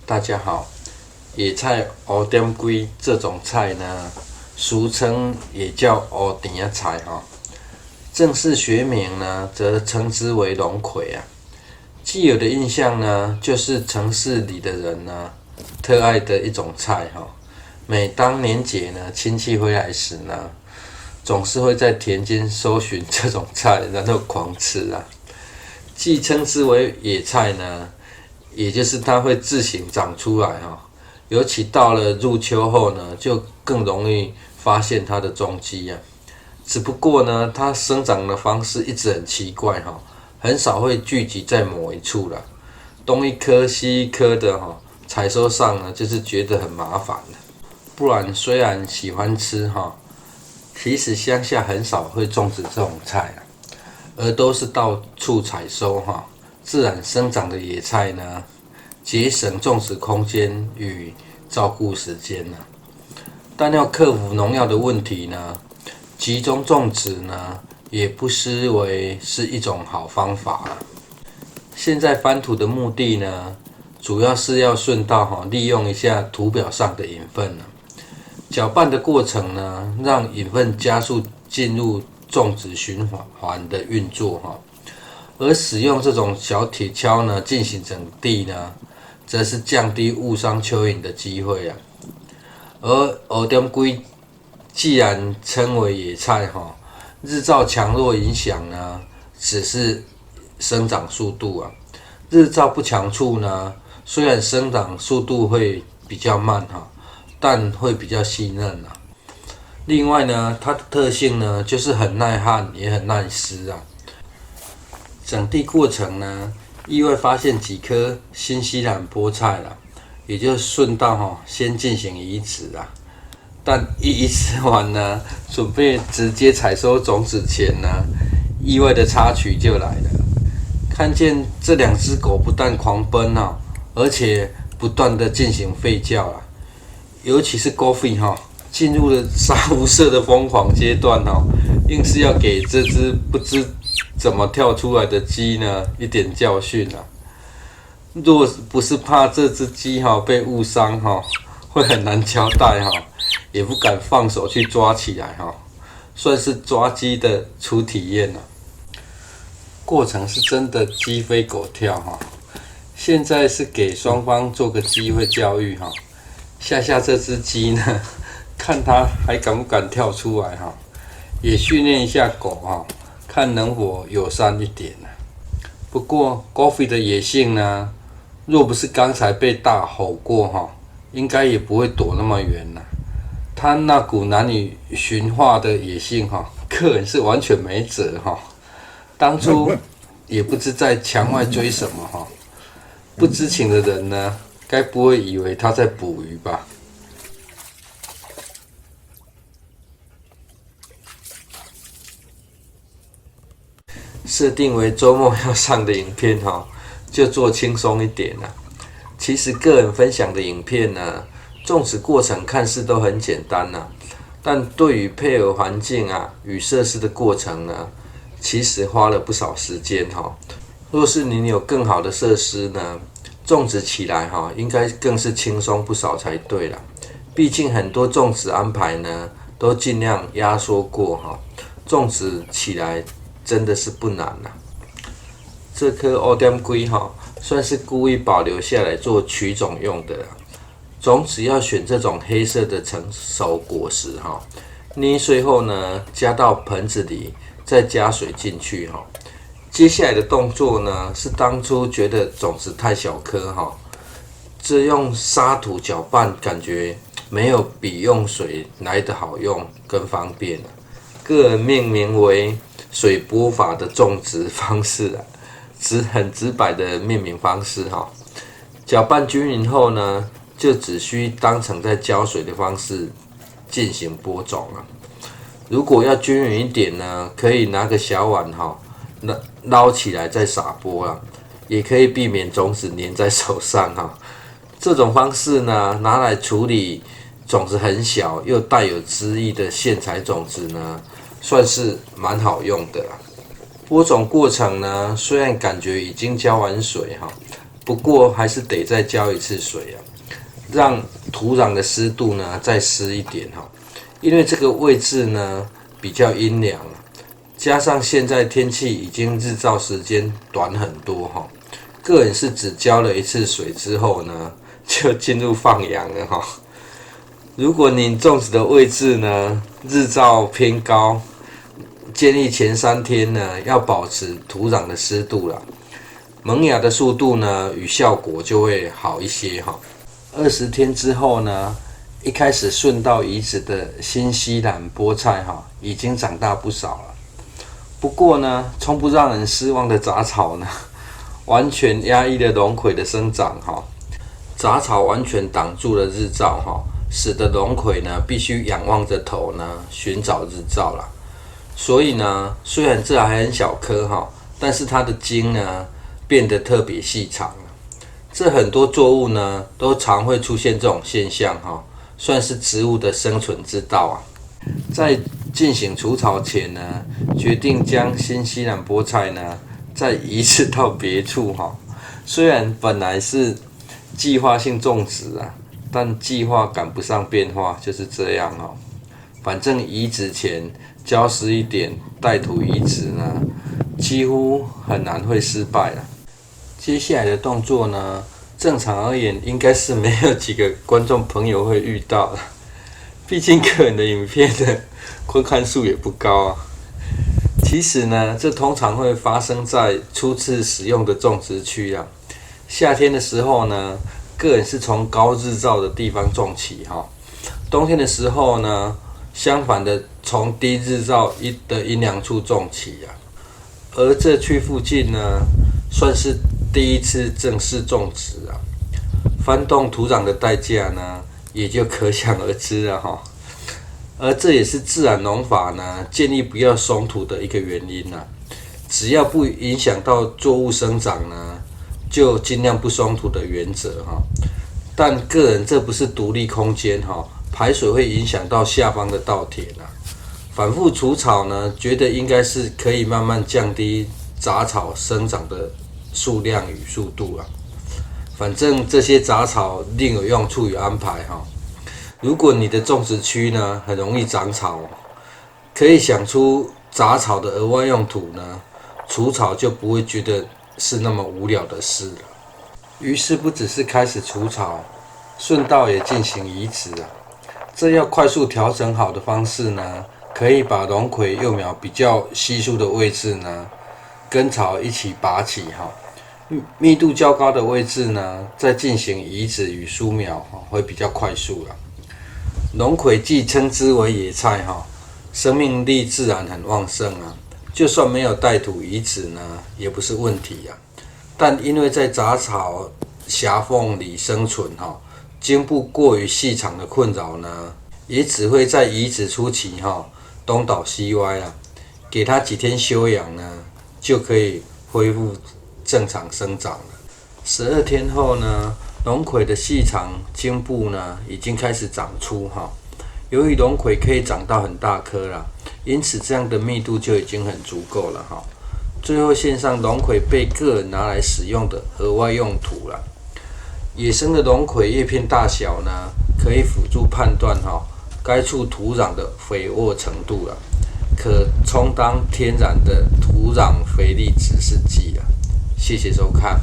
大家好，野菜乌点龟这种菜呢，俗称也叫乌甜菜哈，正式学名呢则称之为龙葵啊。既有的印象呢，就是城市里的人呢特爱的一种菜哈。每当年节呢，亲戚回来时呢，总是会在田间搜寻这种菜，然后狂吃啊。既称之为野菜呢，也就是它会自行长出来哈。尤其到了入秋后呢，就更容易发现它的踪迹啊。只不过呢，它生长的方式一直很奇怪哈，很少会聚集在某一处啦，东一颗西一颗的哈，采收上呢就是觉得很麻烦的。不然虽然喜欢吃哈，其实乡下很少会种植这种菜啊，而都是到处采收哈，自然生长的野菜呢，节省种植空间与照顾时间呢。但要克服农药的问题呢，集中种植呢，也不失为是一种好方法啦。现在翻土的目的呢，主要是要顺道利用一下土表上的养分。搅拌的过程呢，让养分加速进入种植循环的运作哈。而使用这种小铁锹呢进行整地呢，则是降低误伤蚯蚓的机会啊。而乌点龟既然称为野菜哈，日照强弱影响呢，只是生长速度啊。日照不强处呢，虽然生长速度会比较慢哈，但会比较细嫩啊。另外呢，它的特性呢，就是很耐旱也很耐湿啊。整地过程呢，意外发现几颗新西兰菠菜啦，也就顺道先进行移植啊。但移植完呢，准备直接采收种子前呢，意外的插曲就来了。看见这两只狗不但狂奔啊，而且不断的进行吠叫啊。尤其是 Goffy 进入了杀无赦的疯狂阶段硬是要给这只不知怎么跳出来的鸡呢一点教训啊。若不是怕这只鸡被误伤会很难交代也不敢放手去抓起来算是抓鸡的初体验了。过程是真的鸡飞狗跳现在是给双方做个机会教育吓这只鸡呢，看它还敢不敢跳出来也训练一下狗看能否友善一点不过 Goffy 的野性呢，若不是刚才被大吼过应该也不会躲那么远他那股难以驯化的野性个人是完全没辙当初也不知在墙外追什么不知情的人呢，该不会以为他在捕鱼吧？设定为周末要上的影片就做轻松一点啦。其实个人分享的影片呢，种植过程看似都很简单但对于配合环境与设施的过程呢，其实花了不少时间若是您有更好的设施呢，种植起来应该更是轻松不少才对啦。毕竟很多种植安排呢，都尽量压缩过种植起来真的是不难啦。这颗乌点龟算是故意保留下来做取种用的啦。种子要选这种黑色的成熟果实捏碎后呢，加到盆子里，再加水进去接下来的动作呢，是当初觉得种子太小颗这用沙土搅拌感觉没有比用水来得好用跟方便个人命名为水波法的种植方式很直白的命名方式搅拌均匀后呢，就只需当成在浇水的方式进行播种如果要均匀一点呢，可以拿个小碗捞起来再撒播也可以避免种子粘在手上这种方式呢，拿来处理种子很小又带有汁液的线材种子呢，算是蛮好用的播种过程呢，虽然感觉已经浇完水不过还是得再浇一次水啊，让土壤的湿度呢再湿一点哈。因为这个位置呢比较阴凉，加上现在天气已经日照时间短很多哈，个人是只浇了一次水之后呢，就进入放养了哈。如果你种植的位置呢日照偏高，建议前3天呢要保持土壤的湿度啦，萌芽的速度呢与效果就会好一些哈。20天之后呢，一开始顺道移植的新西兰菠菜哈，已经长大不少了。不过呢，从不让人失望的杂草呢，完全压抑了龙葵的生长哈。杂草完全挡住了日照哈，使得龙葵呢必须仰望着头呢寻找日照啦。所以呢，虽然这还很小颗哈，但是它的茎呢变得特别细长了。这很多作物呢都常会出现这种现象哈，算是植物的生存之道啊。在进行除草前呢，决定将新西兰菠菜呢再移植到别处哈。虽然本来是计划性种植啊，但计划赶不上变化，就是这样哈。反正移植前浇湿一点，带土移植呢，几乎很难会失败了。接下来的动作呢，正常而言应该是没有几个观众朋友会遇到的，毕竟个人的影片的观看数也不高啊。其实呢，这通常会发生在初次使用的种植区啊。夏天的时候呢，个人是从高日照的地方种起哈。冬天的时候呢，相反的从低日照的阴凉处种起啊。而这区附近呢，算是第一次正式种植啊，翻动土壤的代价呢，也就可想而知了哈。而这也是自然农法呢建议不要松土的一个原因啊。只要不影响到作物生长呢，就尽量不松土的原则哈。但个人这不是独立空间哈，排水会影响到下方的稻田啊。反复除草呢，觉得应该是可以慢慢降低杂草生长的数量与速度啊。反正这些杂草另有用处与安排哈。如果你的种植区呢很容易长草，可以想出杂草的额外用途呢，除草就不会觉得是那么无聊的事了。于是不只是开始除草，顺道也进行移植啊。这要快速调整好的方式呢，可以把龙葵幼苗比较稀疏的位置呢，跟草一起拔起哈。密度较高的位置呢，再进行移植与疏苗会比较快速啦。龙葵既称之为野菜哈，生命力自然很旺盛啊。就算没有带土移植呢，也不是问题啊。但因为在杂草狭缝里生存哈，茎部过于细长的困扰呢，也只会在移植初期哈东倒西歪啊。给它几天休养呢，就可以恢复正常生长了。12天后呢，龙葵的细长茎部呢已经开始长出哈。由于龙葵可以长到很大颗啦，因此这样的密度就已经很足够了哈。最后献上龙葵被个人拿来使用的额外用途啦。野生的龙葵叶片大小呢，可以辅助判断该处土壤的肥沃程度啦，可充当天然的土壤肥力指示剂啦。谢谢收看。